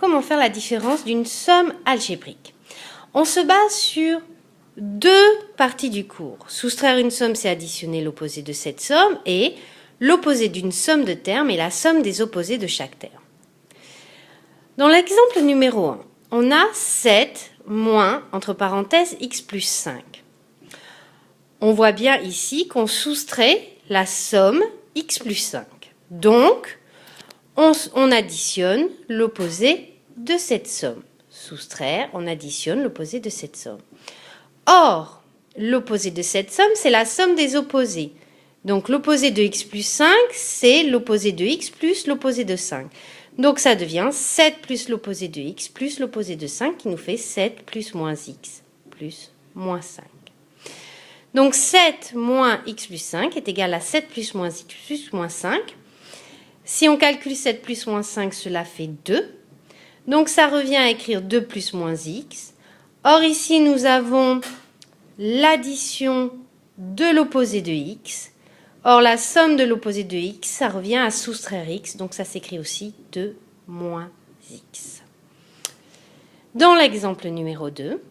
comment faire la différence d'une somme algébrique. On se base sur deux parties du cours. Soustraire une somme, c'est additionner l'opposé de cette somme, et l'opposé d'une somme de termes est la somme des opposés de chaque terme. Dans l'exemple numéro 1, on a 7 moins, entre parenthèses, x plus 5. On voit bien ici qu'on soustrait la somme x plus 5. Donc, on additionne l'opposé de cette somme. Soustraire, on additionne l'opposé de cette somme. Or, l'opposé de cette somme, c'est la somme des opposés. Donc, l'opposé de x plus 5, c'est l'opposé de x plus l'opposé de 5. Donc, ça devient 7 plus l'opposé de x plus l'opposé de 5 qui nous fait 7 plus moins x plus moins 5. Donc, 7 moins x plus 5 est égal à 7 plus moins x plus moins 5. Si on calcule 7 plus moins 5, cela fait 2. Donc, ça revient à écrire 2 plus moins x. Or, ici, nous avons l'addition de l'opposé de x. Or, la somme de l'opposé de x, ça revient à soustraire x, donc ça s'écrit aussi 2 moins x. Dans l'exemple numéro 2,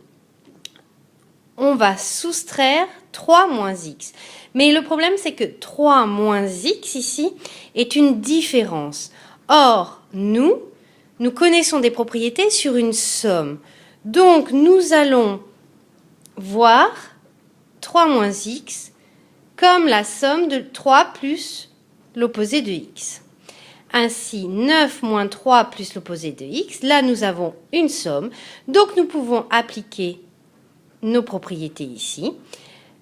on va soustraire 3 moins x. Mais le problème, c'est que 3 moins x, ici, est une différence. Or, nous connaissons des propriétés sur une somme. Donc, nous allons voir 3 moins x comme la somme de 3 plus l'opposé de x. Ainsi, 9 moins 3 plus l'opposé de x, là nous avons une somme, donc nous pouvons appliquer nos propriétés ici.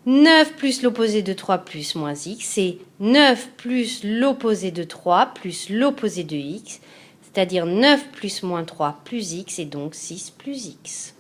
9 plus l'opposé de 3 plus moins x, c'est 9 plus l'opposé de 3 plus l'opposé de x, c'est-à-dire 9 plus moins 3 plus x, et donc 6 plus x.